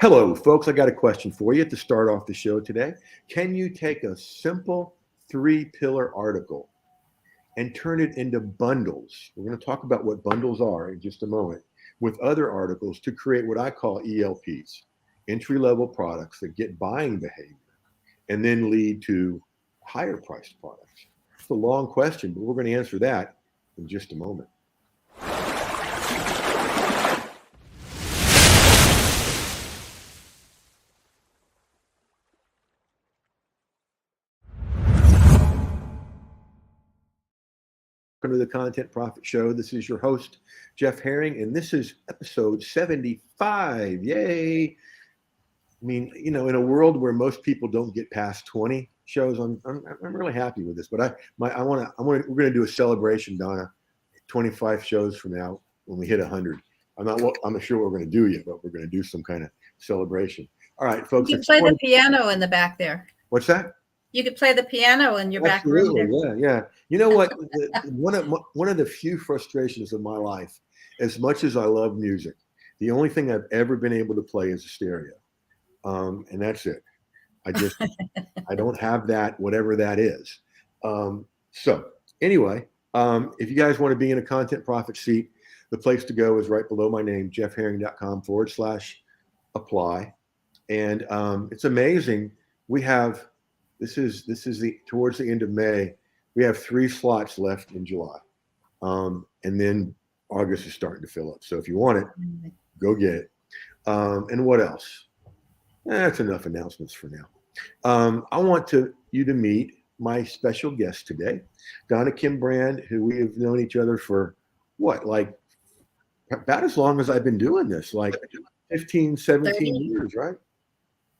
Hello, folks. I got a question for you to start off the show today. Can you take a simple three-pillar article and turn it into bundles? We're going to talk about what bundles are in just a moment with other articles to create what I call ELPs, entry-level products that get buying behavior and then lead to higher priced products. It's a long question, but we're going to answer that in just a moment. Welcome to the Content Profit Show. This is your host, Jeff Herring, and this is episode 75. Yay! I mean, you know, in a world where most people don't get past 20 shows, I'm really happy with this. But we're going to do a celebration, Donna, 25 shows from now when we hit 100. I'm not sure what we're going to do yet, but we're going to do some kind of celebration. All right, folks. You can play the piano in the back there. What's that? You could play the piano in your back room there. Yeah. You know what? One of the few frustrations of my life, as much as I love music, the only thing I've ever been able to play is a stereo, and that's it. I don't have that, whatever that is. So anyway, if you guys want to be in a Content Profit seat, the place to go is right below my name, jeffherring.com/apply, and it's amazing. We have. This is towards the end of May. We have 3 slots left in July, and then August is starting to fill up. So if you want it, go get it. And what else? That's enough announcements for now. I want you to meet my special guest today, Donna Kim Brand, who we have known each other for like about as long as I've been doing this, like 15, 17 years, right?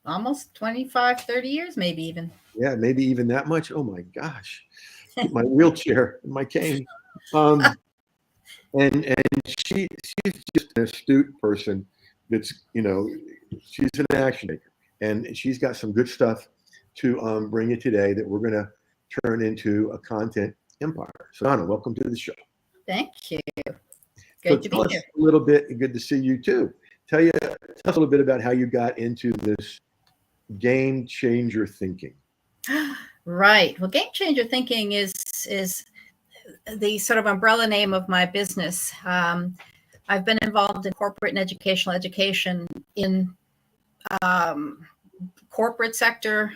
Almost 25, 30 years, maybe even. Yeah, maybe even that much. Oh my gosh, my wheelchair, my cane. And she's just an astute person. That's, you know, she's an action taker, and she's got some good stuff to bring you today that we're going to turn into a content empire. So Donna, welcome to the show. Thank you. Great to be here. A little bit. Good to see you too. Tell us a little bit about how you got into this game changer thinking. Right. Well, game changer thinking is the sort of umbrella name of my business. I've been involved in corporate and educational education in corporate sector,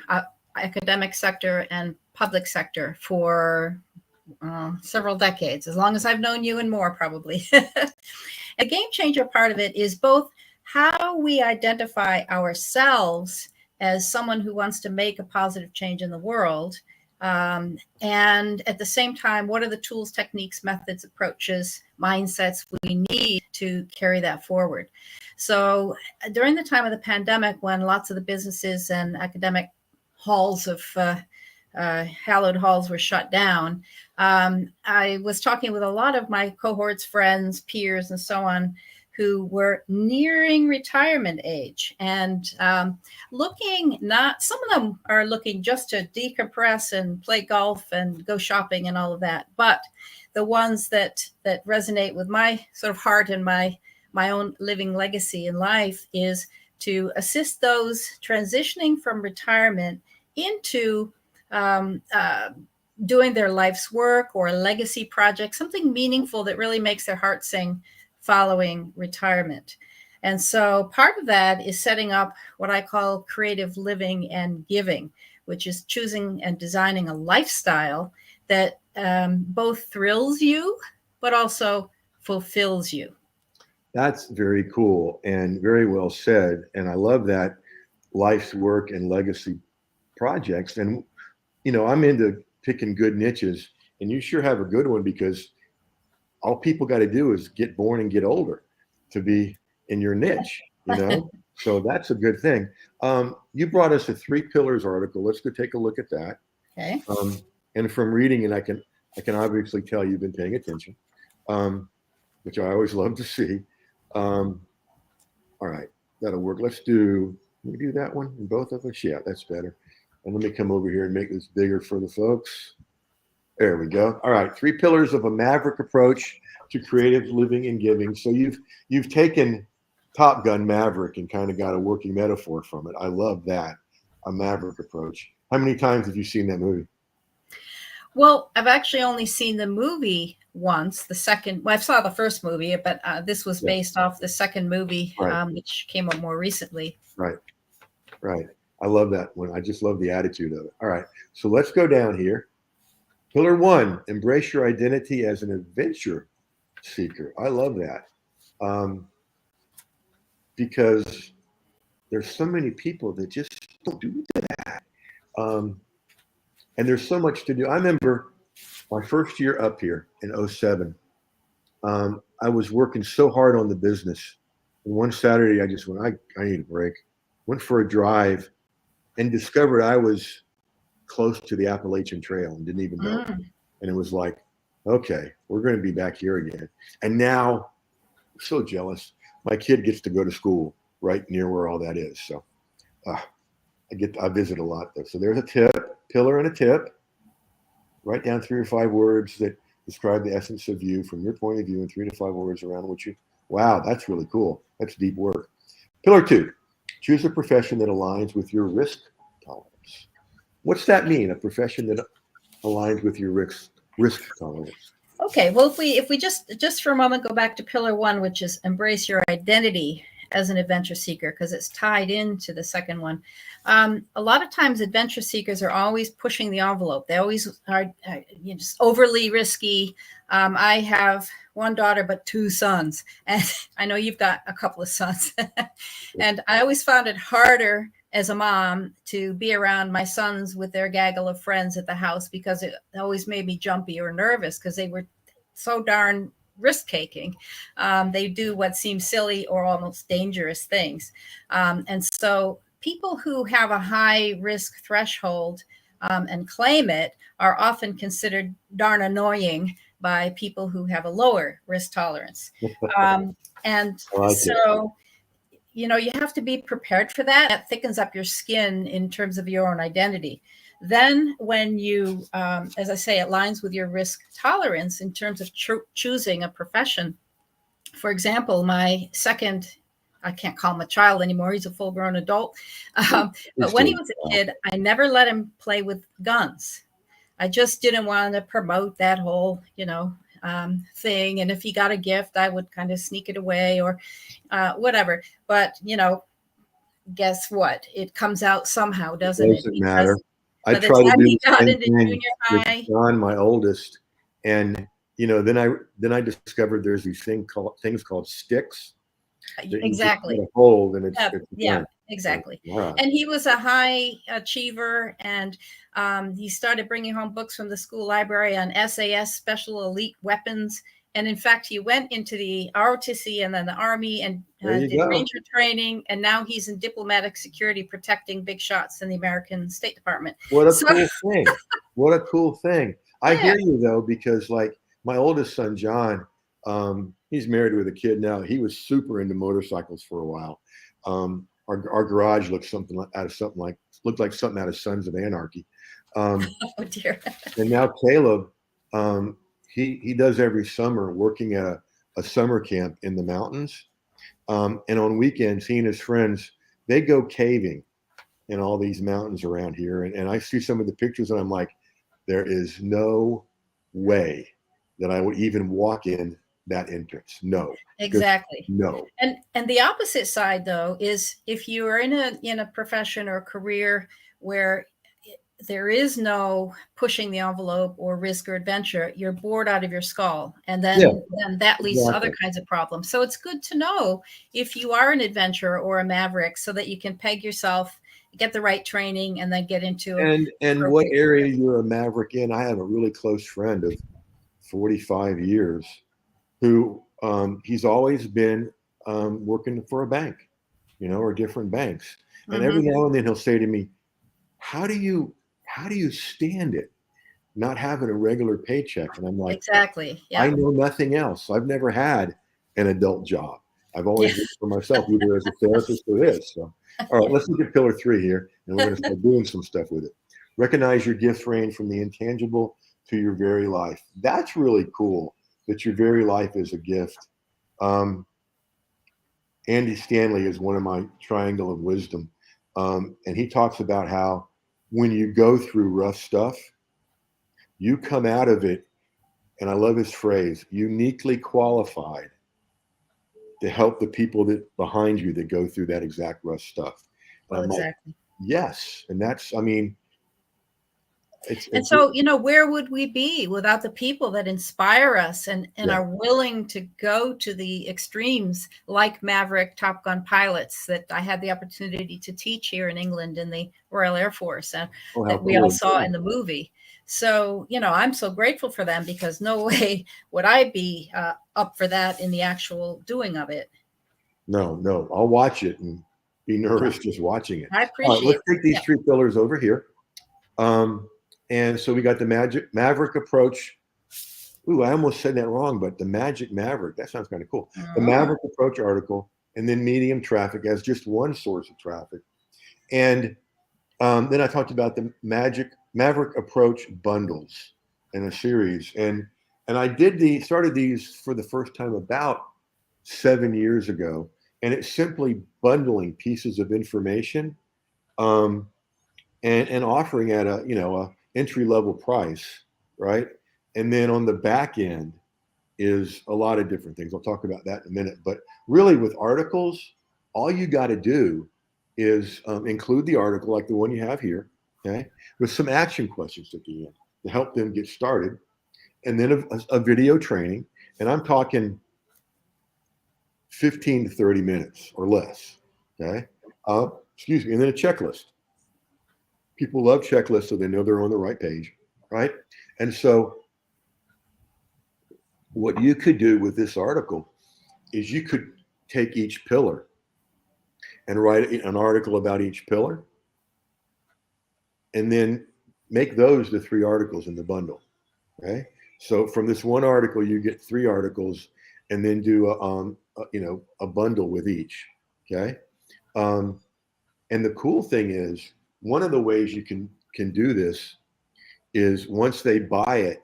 academic sector, and public sector for several decades, as long as I've known you and more, probably. A game changer part of it is both how we identify ourselves as someone who wants to make a positive change in the world. And at the same time, what are the tools, techniques, methods, approaches, mindsets we need to carry that forward? So during the time of the pandemic, when lots of the businesses and academic halls of hallowed halls were shut down, I was talking with a lot of my cohorts, friends, peers, and so on, who were nearing retirement age and some of them are looking just to decompress and play golf and go shopping and all of that. But the ones that resonate with my sort of heart and my own living legacy in life is to assist those transitioning from retirement into doing their life's work or a legacy project, something meaningful that really makes their heart sing following retirement. And so part of that is setting up what I call creative living and giving, which is choosing and designing a lifestyle that both thrills you, but also fulfills you. That's very cool and very well said. And I love that life's work and legacy projects. And, you know, I'm into picking good niches, and you sure have a good one, because all people got to do is get born and get older to be in your niche, you know? So that's a good thing. You brought us a 3 pillars article. Let's go take a look at that. Okay. And from reading it, I can obviously tell you've been paying attention, which I always love to see. All right, that'll work. Can we do that one in both of us? Yeah, that's better. And let me come over here and make this bigger for the folks. There we go. All right, 3 pillars of a maverick approach to creative living and giving. So you've taken Top Gun Maverick and kind of got a working metaphor from it. I love that, a Maverick approach. How many times have you seen that movie? Well, I've actually only seen the movie once. The second, well, I saw the first movie, but this was Yeah. based off the second movie, Right. which came out more recently. Right. Right. I love that one. I just love the attitude of it. All right. So let's go down here. Pillar 1, embrace your identity as an adventure seeker. I love that. Because there's so many people that just don't do that. And there's so much to do. I remember my first year up here in 07. I was working so hard on the business. And one Saturday, I just went, I need a break. Went for a drive and discovered I was close to the Appalachian Trail and didn't even know. And it was like, okay, we're going to be back here again. And now I'm so jealous. My kid gets to go to school right near where all that is. So I visit a lot though. So there's a tip, pillar and a tip. Write down 3 or 5 words that describe the essence of you from your point of view and 3 to 5 words around what you, wow, that's really cool. That's deep work. Pillar 2, choose a profession that aligns with your risk tolerance. What's that mean? A profession that aligns with your risk tolerance. Okay, well, if we just for a moment go back to pillar 1, which is embrace your identity as an adventure seeker, because it's tied into the second one. A lot of times adventure seekers are always pushing the envelope. They always are just overly risky. I have 1 daughter, but 2 sons. And I know you've got a couple of sons. And I always found it harder as a mom to be around my sons with their gaggle of friends at the house, because it always made me jumpy or nervous because they were so darn risk taking. They do what seems silly or almost dangerous things. And so people who have a high risk threshold and claim it are often considered darn annoying by people who have a lower risk tolerance. And so, you have to be prepared for that. That thickens up your skin in terms of your own identity. Then when you, as I say, it aligns with your risk tolerance in terms of choosing a profession. For example, my second, I can't call him a child anymore. He's a full grown adult. But when he was a kid, I never let him play with guns. I just didn't want to promote that whole, thing. And if he got a gift, I would kind of sneak it away or whatever. But, guess what? It comes out somehow, doesn't it? Doesn't matter. I by the try to time do he the got same into thing junior with high, John, my oldest, and then I discovered there's these things called sticks. exactly. Hold and Yeah, exactly. Wow. And he was a high achiever, and he started bringing home books from the school library on SAS, special elite weapons. And in fact, he went into the ROTC and then the Army and did Ranger training. And now he's in diplomatic security, protecting big shots in the American State Department. What a cool thing. What a cool thing. I hear you, though, because like my oldest son, John, he's married with a kid now. He was super into motorcycles for a while. Our garage looked looked like something out of Sons of Anarchy. Oh dear. And now Caleb, he does every summer working at a summer camp in the mountains. And on weekends, he and his friends, they go caving in all these mountains around here. And I see some of the pictures and I'm like, there is no way that I would even walk in that entrance. No. Exactly. No. And the opposite side, though, is if you are in a profession or career where there is no pushing the envelope or risk or adventure, you're bored out of your skull. And then that leads to other kinds of problems. So it's good to know if you are an adventurer or a maverick so that you can peg yourself, get the right training, and then get into and what area you're a maverick in. I have a really close friend of 45 years who he's always been working for a bank, or different banks. And every now and then he'll say to me, how do you stand it not having a regular paycheck? And I'm like, exactly. Yeah. I know nothing else. I've never had an adult job. I've always worked for myself, either as a therapist or this. So, all right, let's look at pillar 3 here, and we're going to start doing some stuff with it. Recognize your gifts range from the intangible to your very life. That's really cool that your very life is a gift. And Andy Stanley is one of my triangle of wisdom. And he talks about how when you go through rough stuff, you come out of it, and I love his phrase, uniquely qualified to help the people that behind you that go through that exact rough stuff. And Well, I'm like, exactly. yes. And that's, I mean, And so, where would we be without the people that inspire us and yeah. are willing to go to the extremes, like Maverick Top Gun pilots that I had the opportunity to teach here in England in the Royal Air Force, how that we all cool. saw in the movie. So, I'm so grateful for them, because no way would I be up for that in the actual doing of it. No, I'll watch it and be nervous just watching it. I All right, let's appreciate take these it. three pillars over here. And so we got the Maverick approach. Ooh, I almost said that wrong, but the Magic Maverick, that sounds kind of cool. The Maverick approach article, and then medium traffic as just one source of traffic. And then I talked about the Maverick approach bundles in a series. And I started these for the first time about 7 years ago. And it's simply bundling pieces of information and offering at a entry level price, right? And then on the back end is a lot of different things. I'll talk about that in a minute. But really, with articles, all you got to do is include the article, like the one you have here, okay, with some action questions at the end to help them get started, and then a video training. And I'm talking 15 to 30 minutes or less, okay? Excuse me, and then a checklist. People love checklists, so they know they're on the right page, right? And so what you could do with this article is you could take each pillar and write an article about each pillar, and then make those the 3 articles in the bundle, okay? So from this one article, you get 3 articles, and then do a bundle with each, okay? And the cool thing is, one of the ways you can do this is once they buy it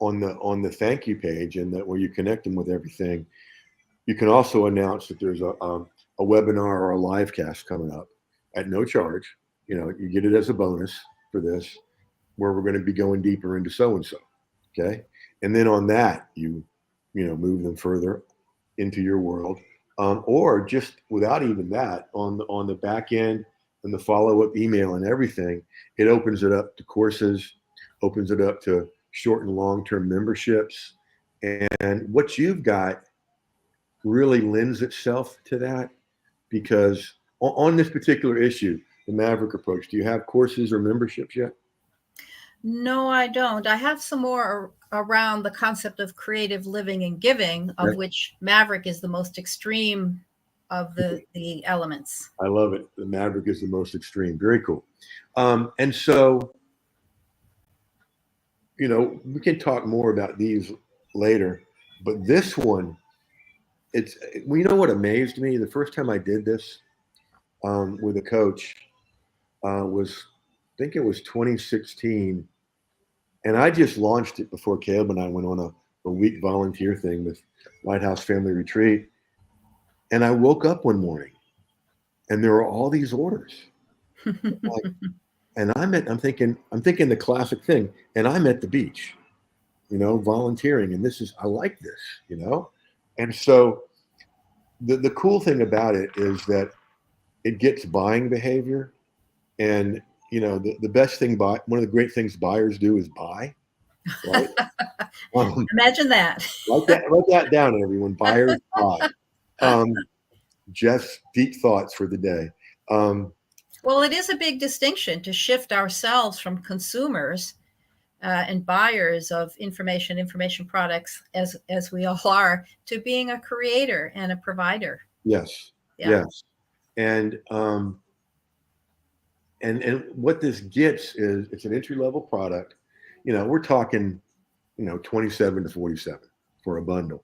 on the thank you page, and that where you connect them with everything, you can also announce that there's a webinar or a live cast coming up at no charge. You get it as a bonus for this, where we're going to be going deeper into so and so, okay? And then on that, you move them further into your world, or just without even that, on the back end and the follow-up email and everything, it opens it up to courses, opens it up to short and long-term memberships. And what you've got really lends itself to that, because on this particular issue, the Maverick approach, do you have courses or memberships yet? No, I don't. I have some more around the concept of creative living and giving, of which Maverick is the most extreme of the elements. I love it. The Maverick is the most extreme. Very cool. And so, we can talk more about these later, but this one, what amazed me the first time I did this with a coach was, I think it was 2016. And I just launched it before Caleb and I went on a week volunteer thing with Lighthouse Family Retreat. And I woke up one morning and there were all these orders. And I'm thinking the classic thing. And I'm at the beach, volunteering. And I like this, And so the cool thing about it is that it gets buying behavior. And, the best thing, one of the great things buyers do is buy. Right? Imagine that. Write that down, everyone. Buyers buy. Jeff's deep thoughts for the day. Well, it is a big distinction to shift ourselves from consumers and buyers of information products, as we all are, to being a creator and a provider. Yes. Yeah. Yes. And what this gets is, it's an entry level product. We're talking, 27 to 47 for a bundle.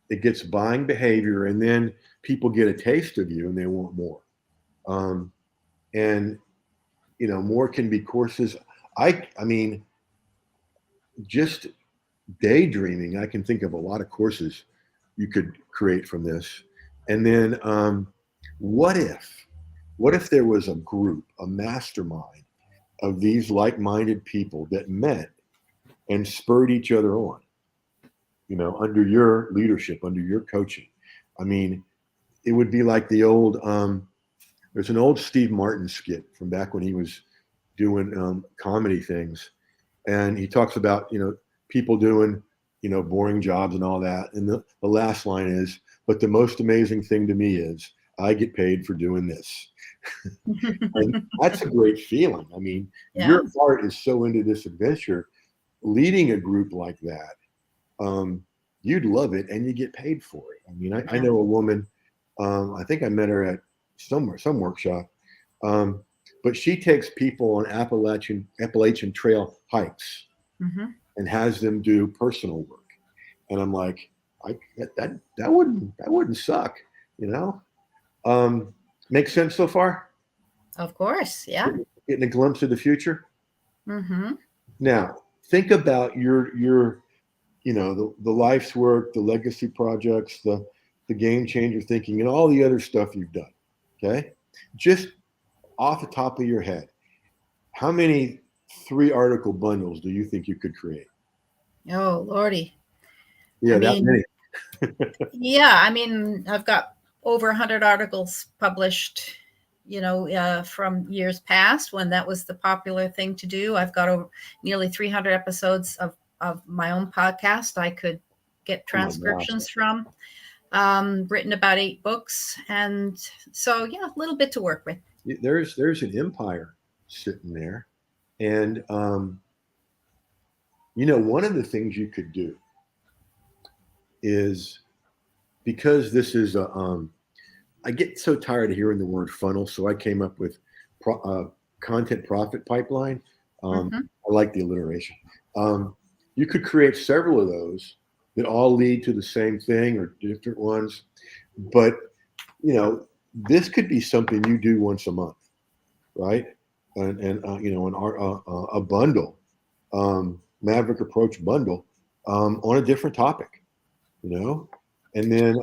It gets buying behavior, and then people get a taste of you and they want more. And more can be courses. I mean, just daydreaming, I can think of a lot of courses you could create from this. And then what if there was a group, a mastermind of these like-minded people that met and spurred each other on, under your leadership, under your coaching? I mean, it would be like the old, there's an old Steve Martin skit from back when he was doing comedy things. And he talks about, people doing, boring jobs and all that. And the last line is, but the most amazing thing to me is I get paid for doing this. And that's a great feeling. I mean, Yeah. your heart is so into this adventure. Leading a group like that, you'd love it and you get paid for it. I mean, I know a woman, I think I met her at some workshop, but she takes people on Appalachian Trail hikes and has them do personal work. And I'm like, that wouldn't suck, Makes sense so far? Of course. Yeah. Getting a glimpse of the future. Mm-hmm. Now, think about your the life's work, the legacy projects, the game changer thinking, and all the other stuff you've done. Okay, just off the top of your head, how many 3-article bundles do you think you could create? Oh, Lordy. Yeah, that many. Yeah, I mean, I've got over 100 articles published, from years past when that was the popular thing to do. I've got over nearly 300 episodes of my own podcast I could get transcriptions from, written about 8 books. And so, yeah, a little bit to work with. There's an empire sitting there. And, one of the things you could do is, because this is I get so tired of hearing the word funnel, so I came up with content profit pipeline. I like the alliteration. You could create several of those that all lead to the same thing or different ones, but this could be something you do once a month, right? And a bundle, Maverick Approach bundle, on a different topic, and then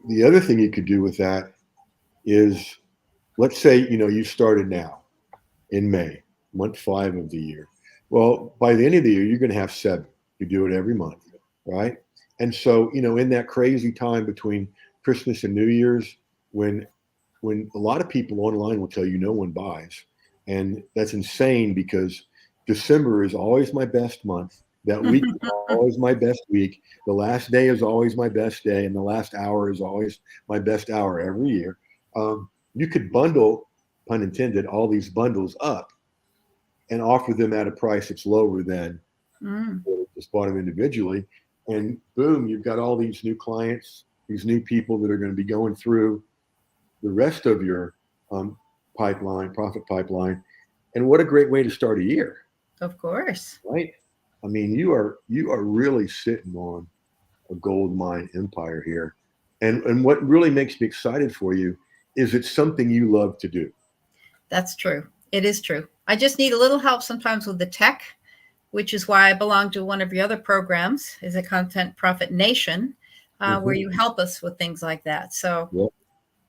the other thing you could do with that is, let's say, you started now in May, month 5 of the year. Well, by the end of the year, you're going to have 7. You do it every month, right? And so, in that crazy time between Christmas and New Year's, when a lot of people online will tell you no one buys, and that's insane, because December is always my best month. That week is always my best week. The last day is always my best day, and the last hour is always my best hour every year. You could bundle, pun intended, all these bundles up and offer them at a price that's lower than just bought them individually. And boom, you've got all these new clients, these new people that are going to be going through the rest of your profit pipeline. And what a great way to start a year. Of course. Right? I mean, you are really sitting on a gold mine empire here. And what really makes me excited for you is it's something you love to do. That's true. It is true. I just need a little help sometimes with the tech, which is why I belong to one of your other programs, is a Content Profit Nation, where you help us with things like that. So,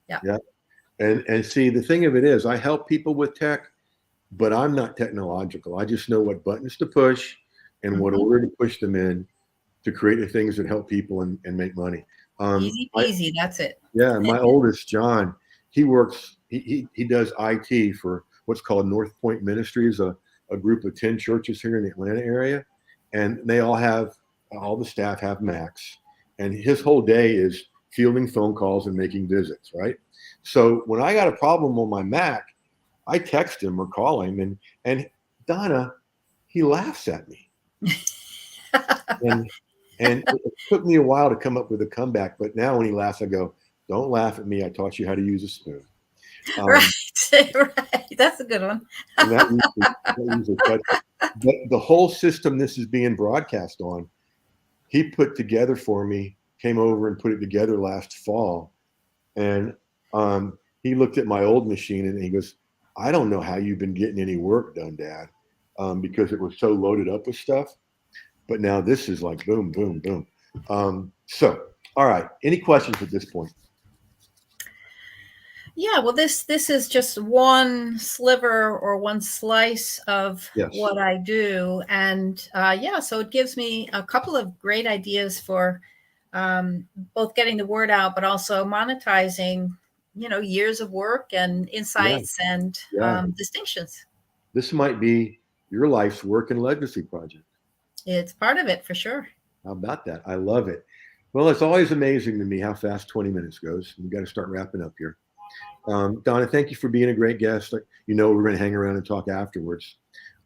yeah. And see, the thing of it is, I help people with tech, but I'm not technological. I just know what buttons to push and what order to push them in to create the things that help people and make money. Easy peasy, that's it. Yeah, my oldest, John, he works, he does IT for what's called North Point Ministries, a group of 10 churches here in the Atlanta area. And they all the staff have Macs. And his whole day is fielding phone calls and making visits, right? So when I got a problem on my Mac, I text him or call him, and Donna, he laughs at me. and it took me a while to come up with a comeback, but now when he laughs, I go, "Don't laugh at me. I taught you how to use a spoon." Right. That's a good one. But the whole system this is being broadcast on, he put together for me, came over and put it together last fall. And he looked at my old machine and he goes, "I don't know how you've been getting any work done, Dad," because it was so loaded up with stuff. But now this is like boom, boom, boom. So, all right. Any questions at this point? Yeah, well, this is just one sliver or one slice of Yes. what I do, and yeah, so it gives me a couple of great ideas for both getting the word out, but also monetizing, years of work and Yeah. insights and Yeah. distinctions. This might be your life's work and legacy project. It's part of it for sure. How about that? I love it. Well, it's always amazing to me how fast 20 minutes goes. We got to start wrapping up here. Donna, thank you for being a great guest. You know, we're going to hang around and talk afterwards.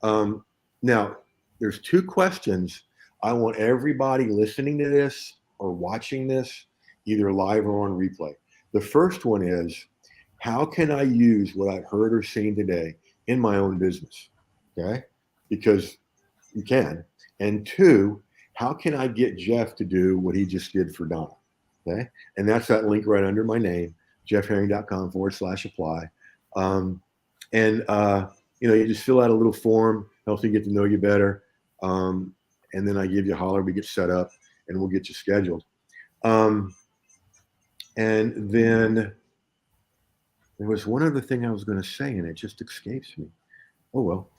Now, there's two questions I want everybody listening to this or watching this, either live or on replay. The first one is, how can I use what I've heard or seen today in my own business? Okay, because you can. And two, how can I get Jeff to do what he just did for Donna? Okay, and that's that link right under my name, jeffherring.com/apply. Um, and you just fill out a little form, helps me get to know you better. And then I give you a holler, we get set up, and we'll get you scheduled. And then there was one other thing I was going to say, and it just escapes me. Oh, well.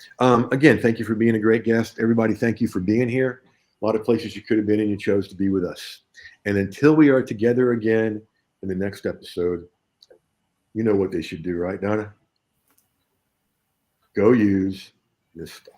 Again, thank you for being a great guest. Everybody, thank you for being here. A lot of places you could have been, and you chose to be with us. And until we are together again in the next episode, you know what they should do, right, Donna? Go use this stuff.